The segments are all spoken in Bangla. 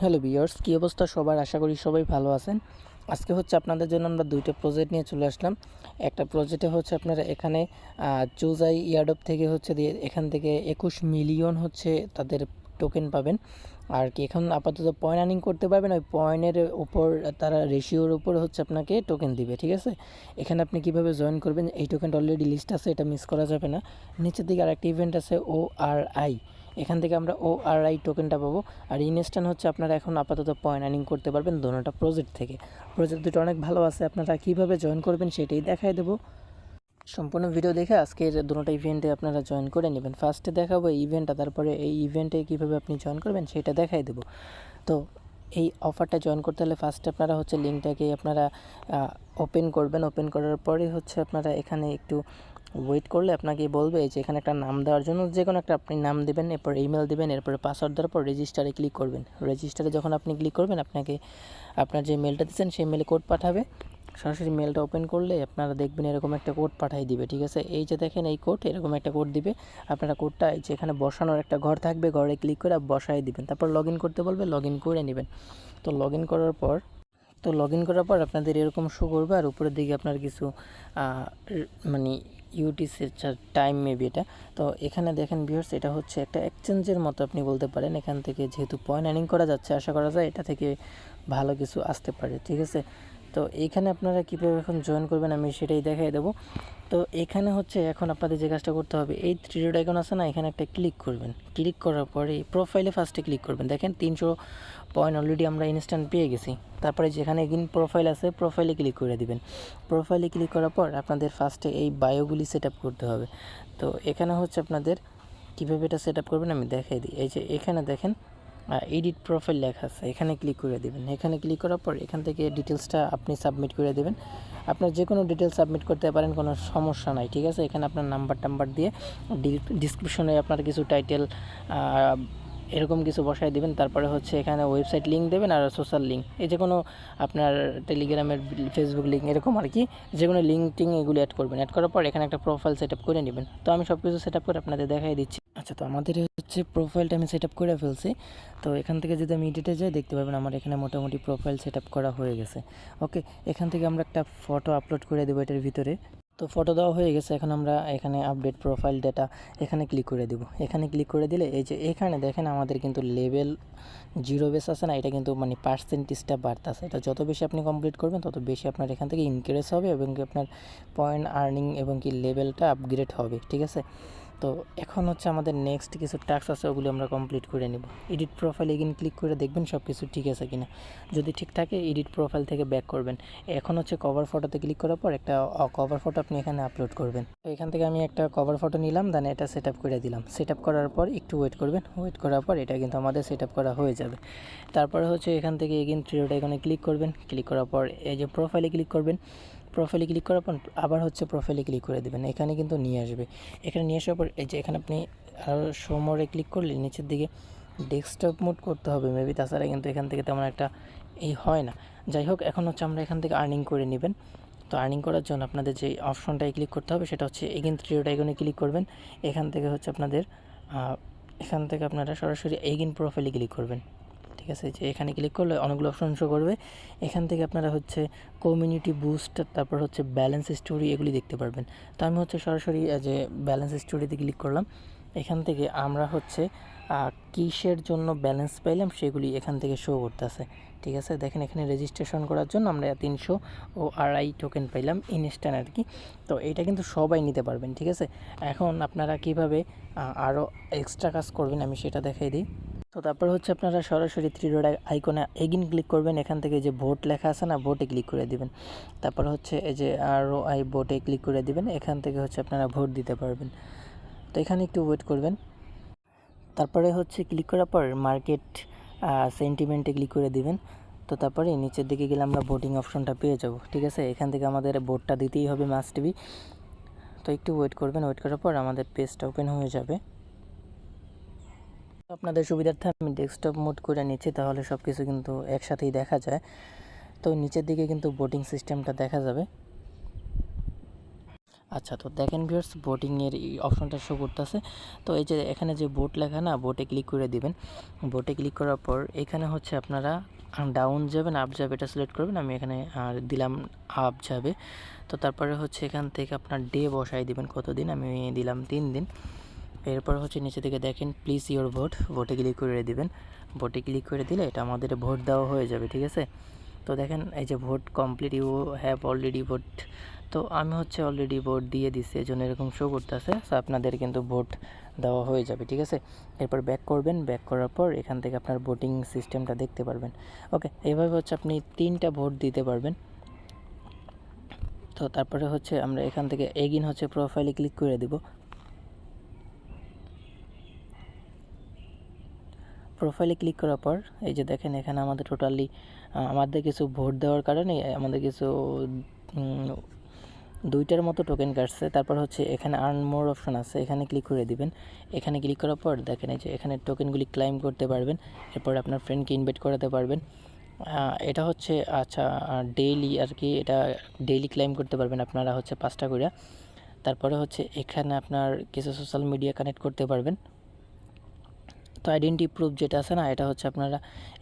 হ্যালো ভিউয়ার্স, কী অবস্থা সবার? আশা করি সবাই ভালো আছেন। আজকে হচ্ছে আপনাদের জন্য আমরা দুইটা প্রজেক্ট নিয়ে চলে আসলাম। একটা প্রজেক্টে হচ্ছে আপনারা এখানে চুজাই ইয়ারডপ থেকে হচ্ছে দিয়ে এখান থেকে 21 মিলিয়ন হচ্ছে তাদের টোকেন পাবেন। আর কি এখন আপাতত পয়েন্ট আর্নিং করতে পারবেন, ওই পয়েন্টের উপর তারা রেশিওর উপর হচ্ছে আপনাকে টোকেন দিবে, ঠিক আছে? এখানে আপনি কিভাবে জয়েন করবেন, এই টোকেনটা অলরেডি লিস্ট আছে, এটা মিস করা যাবে না। নিচের দিকে আরেকটা ইভেন্ট আছে ORI, এখান থেকে আমরা ORI টোকেনটা পাবো। আর ইনস্ট্যান্ট হচ্ছে আপনারা এখন আপাতত পয়েন্ট আর্নিং করতে পারবেন দোনোটা প্রজেক্ট থেকে। প্রজেক্ট দুটো অনেক ভালো আছে, আপনারা কীভাবে জয়েন করবেন সেটাই দেখাই দেবো। সম্পূর্ণ ভিডিও দেখে আজকের দুটোটা ইভেন্টে আপনারা জয়েন করে নেবেন। ফার্স্টে দেখাবো এই ইভেন্টটা, তারপরে এই ইভেন্টে কীভাবে আপনি জয়েন করবেন সেটা দেখাই দেবো। তো এই অফারটা জয়েন করতে হলে ফার্স্টে আপনারা হচ্ছে লিঙ্কটাকে আপনারা ওপেন করবেন। ওপেন করার পরে হচ্ছে আপনারা এখানে একটু ওয়েট করলে আপনাকে বলবে যে এখানে একটা নাম দেওয়ার জন্য যে কোনো একটা আপনি নাম দেবেন, এরপর ইমেল দেবেন, এরপরে পাসওয়ার্ড দেওয়ার পর রেজিস্টারে ক্লিক করবেন। রেজিস্টারে যখন আপনি ক্লিক করবেন আপনাকে আপনার যে মেলটা দিচ্ছেন সেই মেলে কোড পাঠাবে। সরাসরি মেলটা ওপেন করলে আপনারা দেখবেন এরকম একটা কোড পাঠিয়ে দিবে, ঠিক আছে? এই যে দেখেন এই কোড, এরকম একটা কোড দিবে। আপনারা কোডটা এই যে এখানে বসানোর একটা ঘর থাকবে, ঘরে ক্লিক করে বসাই দিবেন, তারপর লগ ইন করতে বলবে, লগ ইন করে নেবেন। তো লগ ইন করার পর আপনাদের এরকম শো করবে। আর উপরের দিকে আপনার কিছু মানে ইউটিসি টাইম মেবি এটা। তো এখানে দেখেন ভিউয়ার্স, এটা হচ্ছে একটা এক্সচেঞ্জের মতো আপনি বলতে পারেন। এখান থেকে যেহেতু পয়েন্ট আর্নিং করা যাচ্ছে, আশা করা যায় এটা থেকে ভালো কিছু আসতে পারে, ঠিক আছে? তো এইখানে আপনারা কীভাবে এখন জয়েন করবেন আমি সেটাই দেখাই দেবো। তো এখানে হচ্ছে এখন আপনাদের যে কাজটা করতে হবে, এই থ্রি ডট আইকন আছে না, এখানে একটা ক্লিক করবেন। ক্লিক করার পরে প্রোফাইলে ফার্স্টে ক্লিক করবেন। দেখেন 300 পয়েন্ট অলরেডি আমরা ইনস্ট্যান্ট পেয়ে গেছি। তারপরে যেখানে এগিন প্রোফাইল আছে, প্রোফাইলে ক্লিক করে দিবেন। প্রোফাইলে ক্লিক করার পর আপনাদের ফার্স্টে এই বায়োগুলি সেট আপ করতে হবে। তো এখানে হচ্ছে আপনাদের কীভাবে এটা সেট আপ করবেন আমি দেখাই দিই। এই যে এখানে দেখেন এডিট প্রোফাইল লেখা আছে, এখানে ক্লিক করে দেবেন। এখানে ক্লিক করার পর এখান থেকে ডিটেলসটা আপনি সাবমিট করে দেবেন। আপনার যে কোনো ডিটেলস সাবমিট করতে পারেন, কোনো সমস্যা নাই, ঠিক আছে? এখানে আপনার নাম্বার দিয়ে ডিসক্রিপশনে আপনার কিছু টাইটেল এরকম কিছু বসায় দিবেন। তারপরে হচ্ছে এখানে ওয়েবসাইট লিঙ্ক দেবেন আর সোশ্যাল লিঙ্ক, এই যে কোনো আপনার টেলিগ্রামের, ফেসবুক লিঙ্ক এরকম আর কি, যে কোনো লিঙ্ক টিঙ্ক এগুলো অ্যাড করবেন। অ্যাড করার পর এখানে একটা প্রোফাইল সেট আপ করে নেবেন। তো আমি সব কিছু সেট আপ করে আপনাদের দেখাই দিচ্ছি। আচ্ছা, তো আমাদের হচ্ছে প্রোফাইলটা আমি সেট আপ করে ফেলছি। তো এখান থেকে যদি আমি এডিটে যাই, দেখতে পাবেন আমার এখানে মোটামুটি প্রোফাইল সেট আপ করা হয়ে গেছে। ওকে, এখান থেকে আমরা একটা ফটো আপলোড করে দেবো এটার ভিতরে। তো ফটো দেওয়া হয়ে গেছে, এখন আমরা এখানে আপডেট প্রোফাইল ডেটা এখানে ক্লিক করে দেব। এখানে ক্লিক করে দিলে এই যে এখানে দেখেন আমাদের কিন্তু লেভেল 0 বেস আছে না, এটা কিন্তু মানে পার্সেন্টেজটা বাড়তেছে। এটা যত বেশি আপনি কমপ্লিট করবেন তত বেশি আপনার এখান থেকে ইনক্রিজ হবে এবং কি আপনার পয়েন্ট আর্নিং এবং কি লেভেলটা আপগ্রেড হবে, ঠিক আছে? তো এখন হচ্ছে আমাদের নেক্সট কিছু টাস্ক আছে, ওগুলো আমরা কমপ্লিট করে নেব। এডিট প্রোফাইল এগিন ক্লিক করে দেখবেন সব কিছু ঠিক আছে কিনা। যদি ঠিক থাকে এডিট প্রোফাইল থেকে ব্যাক করবেন। এখন হচ্ছে কভার ফটোতে ক্লিক করার পর একটা কভার ফটো আপনি এখানে আপলোড করবেন। তো এখান থেকে আমি একটা কভার ফটো নিলাম, দেন এটা সেট আপ করে দিলাম। সেট আপ করার পর একটু ওয়েট করবেন। ওয়েট করার পর এটা কিন্তু আমাদের সেট আপ করা হয়ে যাবে। তারপরে হচ্ছে এখান থেকে এগিন থ্রি ডট আইকনে ক্লিক করবেন। ক্লিক করার পর এই যে প্রোফাইলে ক্লিক করবেন। প্রোফাইলে ক্লিক করার পর আবার হচ্ছে প্রোফাইলে ক্লিক করে দেবেন। এখানে কিন্তু নিয়ে আসবে। এখানে নিয়ে আসার পর এই যে এখানে আপনি আরও শো মোডে ক্লিক করলে নিচের দিকে ডেস্কটপ মোড করতে হবে মেবি, তাছাড়া কিন্তু এখান থেকে তেমন একটা এই হয় না। যাই হোক, এখন হচ্ছে আমরা এখান থেকে আর্নিং করে নেবেন। তো আর্নিং করার জন্য আপনাদের যে অপশনটায় ক্লিক করতে হবে সেটা হচ্ছে এগেন থ্রি ডট আইকনে ক্লিক করবেন। এখান থেকে হচ্ছে আপনাদের এখান থেকে আপনারা সরাসরি এগেন প্রোফাইলে ক্লিক করবেন, ঠিক আছে? যে এখানে ক্লিক করলে অনেকগুলো অপশন শো করবে। এখান থেকে আপনারা হচ্ছে কমিউনিটি বুস্ট, তারপর হচ্ছে ব্যালেন্স স্টোরি, এগুলি দেখতে পারবেন। তো আমি হচ্ছে সরাসরি যে ব্যালেন্স স্টোরিতে ক্লিক করলাম। এখান থেকে আমরা হচ্ছে কিসের জন্য ব্যালেন্স পাইলাম সেগুলি এখান থেকে শো করতেছে, ঠিক আছে? দেখেন এখানে রেজিস্ট্রেশন করার জন্য আমরা 300 ORI টোকেন পাইলাম ইনস্ট্যান্ট আর কি। তো এটা কিন্তু সবাই নিতে পারবেন, ঠিক আছে? এখন আপনারা কিভাবে আরও এক্সট্রা কাজ করবেন আমি সেটা দেখাই দিই। তো তারপর হচ্ছে আপনারা সরাসরি থ্রি ডট আইকনে এগিন ক্লিক করবেন। এখান থেকে যে ভোট লেখা আছে না, ভোটে ক্লিক করে দিবেন। তারপর হচ্ছে এই যে ROI ভোটে ক্লিক করে দিবেন। এখান থেকে হচ্ছে আপনারা ভোট দিতে পারবেন। তো এখানে একটু ওয়েট করবেন। তারপরে হচ্ছে ক্লিক করার পর মার্কেট সেন্টিমেন্টে ক্লিক করে দিবেন। তো তারপরে নিচের দিকে গেলে আমরা ভোটিং অপশনটা পেয়ে যাব, ঠিক আছে? এখান থেকে আমাদের ভোটটা দিতেই হবে, মাস্ট বি। তো একটু ওয়েট করবেন। ওয়েট করার পর আমাদের পেজটা ওপেন হয়ে যাবে। আপনাদের সুবিধার্থে আমি ডেস্কটপ মোড করে নিচ্ছি, তাহলে সব কিছু কিন্তু একসাথেই দেখা যায়। তো নিচের দিকে কিন্তু ভোটিং সিস্টেমটা দেখা যাবে। আচ্ছা, তো দেখেন ভিউয়ার্স, বোটিংয়ের এই অপশনটা শো করতেছে। তো এই যে এখানে যে বোট লেখা না, বোটে ক্লিক করে দিবেন। বোটে ক্লিক করার পর এখানে হচ্ছে আপনারা ডাউন যাবেন, আপ যাবে, এটা সিলেক্ট করবেন। আমি এখানে দিলাম আপ যাবে। তো তারপরে হচ্ছে এখান থেকে আপনার ডে বসাই দিবেন কতদিন, আমি দিলাম 3 দিন। এরপর হচ্ছে নিচে থেকে দেখেন প্লিজ ইওর ভোট, ভোটে ক্লিক করে দিবেন। ভোটে ক্লিক করে দিলে এটা আমাদের ভোট দেওয়া হয়ে যাবে, ঠিক আছে। তো দেখেন এই যে vote complete, you have already vote. তো আমি হচ্ছে অলরেডি ভোট দিয়ে দিচ্ছি, এই জন্য এরকম শো করতেছে। সো আপনাদের কিন্তু ভোট দেওয়া হয়ে যাবে, ঠিক আছে। এরপর ব্যাক করবেন, ব্যাক করার পর এখান থেকে আপনার ভোটিং সিস্টেমটা দেখতে পারবেন। ওকে, এইভাবে হচ্ছে আপনি 3টা ভোট দিতে পারবেন। তো তারপরে হচ্ছে আমরা এখান থেকে এগিন হচ্ছে প্রোফাইলে ক্লিক করে দিব। প্রোফাইলে ক্লিক করার পর এই যে দেখেন এখানে আমাদের টোটালি আমাদের কিছু ভোট দেওয়ার কারণে আমাদের কিছু 2টার মতো টোকেন কাটছে। তারপর হচ্ছে এখানে আর্ন মোর অপশন আছে, এখানে ক্লিক করে দিবেন। এখানে ক্লিক করার পর দেখেন এই যে এখানে টোকেনগুলি ক্লাইম করতে পারবেন। এরপর আপনার ফ্রেন্ডকে ইনভাইট করাতে পারবেন। এটা হচ্ছে আচ্ছা ডেইলি আর কি, এটা ডেইলি ক্লাইম করতে পারবেন আপনারা হচ্ছে 5টা করে। তারপরে হচ্ছে এখানে আপনার কিছু সোশ্যাল মিডিয়া কানেক্ট করতে পারবেন। তো আইডেন্টি প্রুফ যেটা আছে না, এটা হচ্ছে আপনারা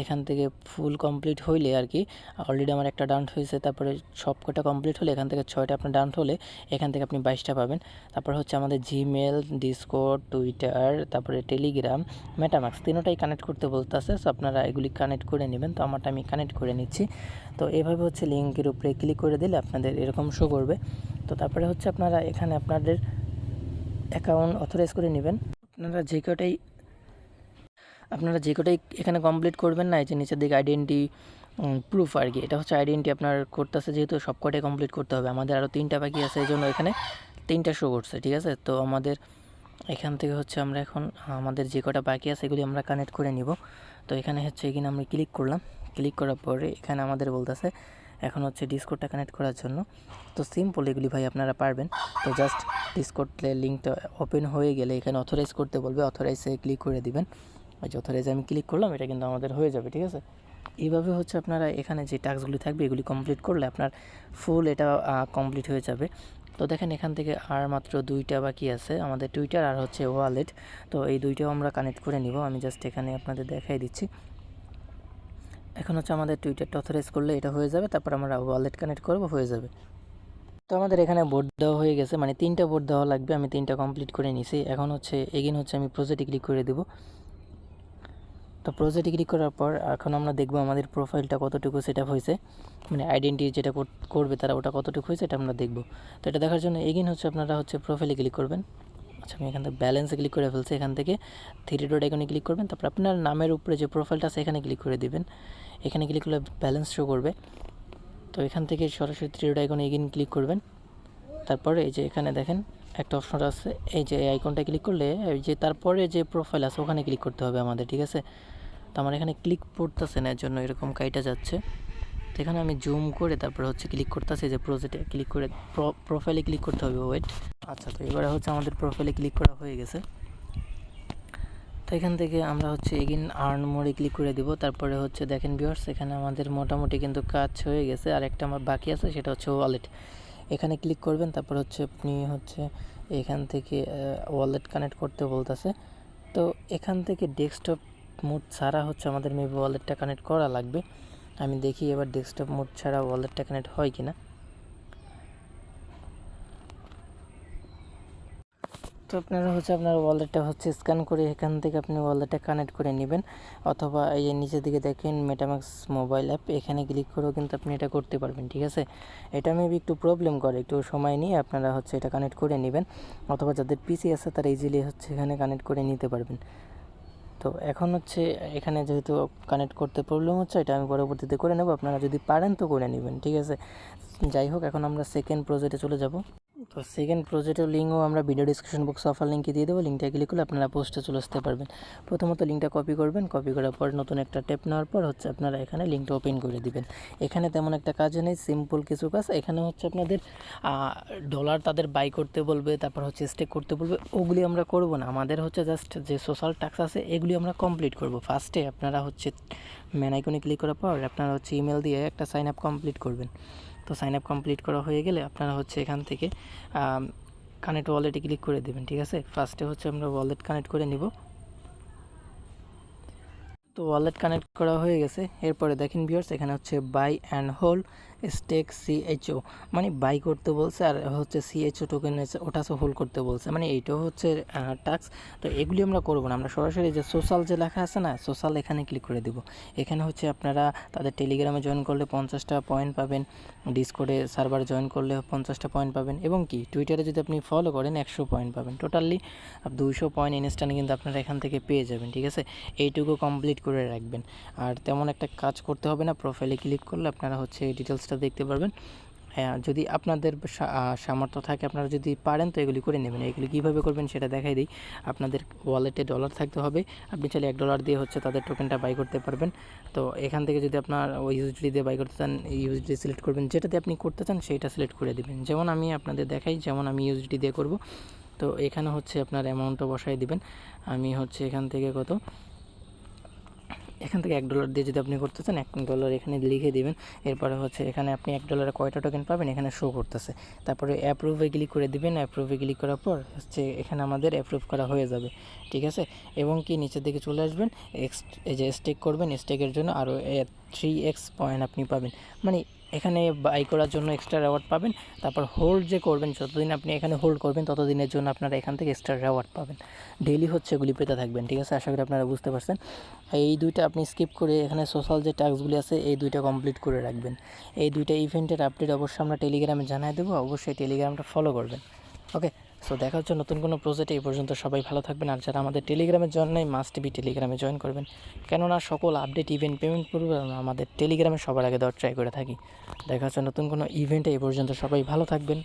এখান থেকে ফুল কমপ্লিট হইলে আর কি, অলরেডি আমার একটা ডাউনলোড হয়েছে, তারপরে সব কটা কমপ্লিট হলে এখান থেকে 6টা আপনার ডাউনলোড হলে এখান থেকে আপনি 22টা পাবেন। তারপর হচ্ছে আমাদের জিমেল, ডিসকর্ড, টুইটার, তারপরে টেলিগ্রাম, মেটামাক্স 3টাই কানেক্ট করতে বলতেছে। সো আপনারা এগুলি কানেক্ট করে নেবেন। তো আমারটা আমি কানেক্ট করে নিচ্ছি। তো এভাবে হচ্ছে লিঙ্কের উপরে ক্লিক করে দিলে আপনাদের এরকম শো করবে। তো তারপরে হচ্ছে আপনারা এখানে আপনাদের অ্যাকাউন্ট অথরাইজ করে নেবেন। আপনারা যে কটাই এখানে কমপ্লিট করবেন না, এই যে নিচের দিকে আইডেন্টি প্রুফ আর কি, এটা হচ্ছে আইডেন্টি আপনার করতেছে, যেহেতু সব কটাই কমপ্লিট করতে হবে। আমাদের আরও 3টা বাকি আছে, এই জন্য এখানে 3টা শো করছে, ঠিক আছে। তো আমাদের এখান থেকে হচ্ছে আমরা এখন আমাদের যে কটা বাকি আছে এগুলি আমরা কানেক্ট করে নিব। তো এখানে হচ্ছে এখানে আমরা ক্লিক করলাম। ক্লিক করার পরে এখানে আমাদের বলতেছে এখন হচ্ছে ডিসকর্ডটা কানেক্ট করার জন্য। তো সিম্পল, এগুলি ভাই আপনারা পারবেন। তো জাস্ট ডিসকর্ডের লিঙ্কটা ওপেন হয়ে গেলে এখানে অথরাইজ করতে বলবে, অথরাইজে ক্লিক করে দিবেন। ওই যে অথরাইজে আমি ক্লিক করলাম, এটা কিন্তু আমাদের হয়ে যাবে, ঠিক আছে। এইভাবে হচ্ছে আপনারা এখানে যে টাস্কগুলি থাকবে এগুলি কমপ্লিট করলে আপনার ফুল এটা কমপ্লিট হয়ে যাবে। তো দেখেন এখান থেকে আর মাত্র 2টা বাকি আছে, আমাদের টুইটার আর হচ্ছে ওয়ালেট। তো এই 2টাও আমরা কানেক্ট করে নিব। আমি জাস্ট এখানে আপনাদের দেখাই দিচ্ছি। এখন হচ্ছে আমাদের টুইটারটা অথরাইজ করলে এটা হয়ে যাবে, তারপর আমরা ওয়ালেট কানেক্ট করব, হয়ে যাবে। তো আমাদের এখানে ভোট দেওয়া হয়ে গেছে, মানে 3টা ভোট দেওয়া লাগবে, আমি 3টা কমপ্লিট করে নিছি। এখন হচ্ছে এগেইন হচ্ছে আমি প্রজেক্টে ক্লিক করে দেবো। তো প্রজেক্টে ক্লিক করার পর এখন আমরা দেখব আমাদের প্রোফাইলটা কতটুকু সেট আপ হয়েছে, মানে আইডেন্টি যেটা করবে তারা ওটা কতটুকু হয়েছে এটা আমরা দেখব। তো এটা দেখার জন্য এগেইন হচ্ছে আপনারা হচ্ছে প্রোফাইলে ক্লিক করবেন। আচ্ছা, আমি এখান থেকে ব্যালেন্সে ক্লিক করে ফেলছি, এখান থেকে 3 ডট আইকনে ক্লিক করবেন। তারপর আপনার নামের উপরে যে প্রোফাইলটা আছে এখানে ক্লিক করে দিবেন। এখানে ক্লিক করলে ব্যালেন্স শো করবে। তো এখান থেকে সরাসরি 3 ডট আইকনে এগেইন ক্লিক করবেন। তারপরে এই যে এখানে দেখেন একটা অপশন আছে, এই যে আইকনটা ক্লিক করলে এই যে তারপরে যে প্রোফাইল আছে ওখানে ক্লিক করতে হবে আমাদের, ঠিক আছে। তো আমার এখানে ক্লিক পড়তেছে না, এর জন্য এরকম কাইটা যাচ্ছে। তো এখানে আমি জুম করে তারপরে হচ্ছে ক্লিক করতেছি, যে প্রজেক্টে ক্লিক করে প্রোফাইলে ক্লিক করতে হবে, ওয়েট। আচ্ছা, তো এবারে হচ্ছে আমাদের প্রোফাইলে ক্লিক করা হয়ে গেছে। তো এখান থেকে আমরা হচ্ছে এগেইন আর্ন মোড়ে ক্লিক করে দিব। তারপরে হচ্ছে দেখেন ভিউয়ার্স, এখানে আমাদের মোটামুটি কিন্তু কাজ হয়ে গেছে। আর একটা আমার বাকি আছে, সেটা হচ্ছে ওয়ালেট। এখানে ক্লিক করবেন, তারপর হচ্ছে আপনি হচ্ছে এখান থেকে ওয়ালেট কানেক্ট করতে বলতেছে। তো এখান থেকে ডেস্কটপ মোড ছাড়া হচ্ছে আমাদের মেবি ওয়ালেটটা কানেক্ট করা লাগবে। আমি দেখি এবার ডেস্কটপ মোড ছাড়া ওয়ালেটটা কানেক্ট হয় কিনা। তো আপনারা হচ্ছে আপনার ওয়ালেটটা হচ্ছে স্ক্যান করে এখান থেকে আপনি ওয়ালেটটা কানেক্ট করে নেবেন, অথবা এই যে নিচের দিকে দেখেন মেটাম্যাক্স মোবাইল অ্যাপ, এখানে ক্লিক করেও কিন্তু আপনি এটা করতে পারবেন, ঠিক আছে। এটা মেবি একটু প্রবলেম করে, একটু সময় নিয়ে আপনারা হচ্ছে এটা কানেক্ট করে নেবেন, অথবা যাদের পিসি আছে তারা ইজিলি হচ্ছে এখানে কানেক্ট করে নিতে পারবেন। তো এখন হচ্ছে এখানে যেহেতু কানেক্ট করতে প্রবলেম হচ্ছে, এটা আমি পরবর্তীতে করে নেব, আপনারা যদি পারেন তো করে নেবেন, ঠিক আছে। যাই হোক, এখন আমরা সেকেন্ড প্রজেক্টে চলে যাব। তো সেকেন্ড প্রজেক্টের লিঙ্কও আমরা ভিডিও ডিসক্রিপশন বক্সে অফার লিঙ্কে দিয়ে দেবো, লিঙ্কটা ক্লিক করলে আপনারা পোস্টে চলে আসতে পারবেন। প্রথমত লিঙ্কটা কপি করবেন, কপি করার পর নতুন একটা ট্যাপ নেওয়ার পর হচ্ছে আপনারা এখানে লিঙ্কটা ওপেন করে দিবেন। এখানে তেমন একটা কাজ নেই, সিম্পল কিছু কাজ। এখানে হচ্ছে আপনাদের ডলার তাদের বাই করতে বলবে, তারপর হচ্ছে স্টেক করতে বলবে, ওগুলি আমরা করব না। আমাদের হচ্ছে জাস্ট যে সোশ্যাল টাস্ক আছে এগুলি আমরা কমপ্লিট করব। ফার্স্টে আপনারা হচ্ছে ম্যান আইকনে ক্লিক করার পর আপনারা হচ্ছে ইমেল দিয়ে একটা সাইন আপ কমপ্লিট করবেন। তো সাইন আপ কমপ্লিট করা হয়ে গেলে আপনারা হচ্ছে এখান থেকে কানেক্ট ওয়ালেটে ক্লিক করে দেবেন। ঠিক আছে, ফার্স্টে হচ্ছে আমরা ওয়ালেট কানেক্ট করে নিব। তো ওয়ালেট কানেক্ট করা হয়ে গেছে। এরপরে দেখেন ভিউয়ার্স, এখানে হচ্ছে buy and hold stake CHO, মানে বাই করতে বলছে, আর হচ্ছে সিএইচও টোকেন ওটা হচ্ছে হোল্ড করতে বলছে, মানে এইটাও হচ্ছে টাস্ক। তো এগুলি আমরা করবো না, আমরা সরাসরি যে সোশ্যাল যে লেখা আছে না, সোশ্যাল এখানে ক্লিক করে দেবো। এখানে হচ্ছে আপনারা তাদের টেলিগ্রামে জয়েন করলে 50টা পয়েন্ট পাবেন, ডিসকর্ডে সার্ভার জয়েন করলে 50টা পয়েন্ট পাবেন, এবং কি টুইটারে যদি আপনি ফলো করেন 100 পয়েন্ট পাবেন। টোটালি 200 পয়েন্ট ইনস্ট্যান্ট কিন্তু আপনারা এখান থেকে পেয়ে যাবেন। ঠিক আছে, এইটুকু কমপ্লিট করে রাখবেন, আর তেমন একটা কাজ করতে হবে না। প্রোফাইলে ক্লিক করলে আপনারা হচ্ছে এই ডিটেলসটা দেখতে পারবেন। হ্যাঁ, যদি আপনাদের সামর্থ্য থাকে, আপনারা যদি পারেন তো এগুলি করে নেবেন। এগুলি কীভাবে করবেন সেটা দেখাই দিই। আপনাদের ওয়ালেটে ডলার থাকতে হবে, আপনি চাইলে $1 দিয়ে হচ্ছে তাদের টোকেনটা বাই করতে পারবেন। তো এখান থেকে যদি আপনার ওই ইউএসডি দিয়ে বাই করতে চান, ইউএসডি সিলেক্ট করবেন, যেটাতে আপনি করতে চান সেইটা সিলেক্ট করে দেবেন। যেমন আমি আপনাদের দেখাই, যেমন আমি ইউএসডি দিয়ে করব। তো এখানে হচ্ছে আপনার অ্যামাউন্টটা বসাই দিবেন। আমি হচ্ছে এখান থেকে $1 দিয়ে যদি আপনি করতে চান, $1 এখানে লিখে দিবেন। এরপরে হচ্ছে এখানে আপনি $1 কয়টা টোকেন পাবেন এখানে শো করতেছে। তারপরে অ্যাপ্রুভে ক্লিক করে দিবেন। অ্যাপ্রুভে ক্লিক করার পর হচ্ছে এখানে আমাদের অ্যাপ্রুভ করা হয়ে যাবে। ঠিক আছে, এবং কি নিচের দিকে চলে আসবেন, এই যে স্টেক করবেন, স্টেকের জন্য আরও 3x পয়েন্ট আপনি পাবেন, মানে এখানে বাই করার জন্য এক্সট্রা রেওয়ার্ড পাবেন। তারপর হোল্ড যে করবেন, যতদিন আপনি এখানে হোল্ড করবেন ততদিনের জন্য আপনারা এখান থেকে এক্সট্রা রেওয়ার্ড পাবেন। ডেইলি হচ্ছে এগুলি পেতে থাকবেন। ঠিক আছে, আশা করি আপনারা বুঝতে পারছেন। এই দুইটা আপনি স্কিপ করে এখানে সোশ্যাল যে টাস্কগুলি আছে এই দুইটা কমপ্লিট করে রাখবেন। এই দুইটা ইভেন্টের আপডেট অবশ্যই আমরা টেলিগ্রামে জানিয়ে দেবো, অবশ্যই টেলিগ্রামটা ফলো করবেন। ওকে, সো দেখা হচ্ছে নতুন কোনো প্রজেক্টে। এই পর্যন্ত সবাই ভালো থাকবেন, আর যারা আমাদের টেলিগ্রামের জন্যই মাস্ট বি টেলিগ্রামে জয়েন করবেন, কেননা সকল আপডেট ইভেন্ট পেমেন্ট করবে আমাদের টেলিগ্রামে সবার আগে দেওয়ার ট্রাই করে থাকি। দেখা হচ্ছে নতুন কোনো ইভেন্টে। এই পর্যন্ত সবাই ভালো থাকবেন।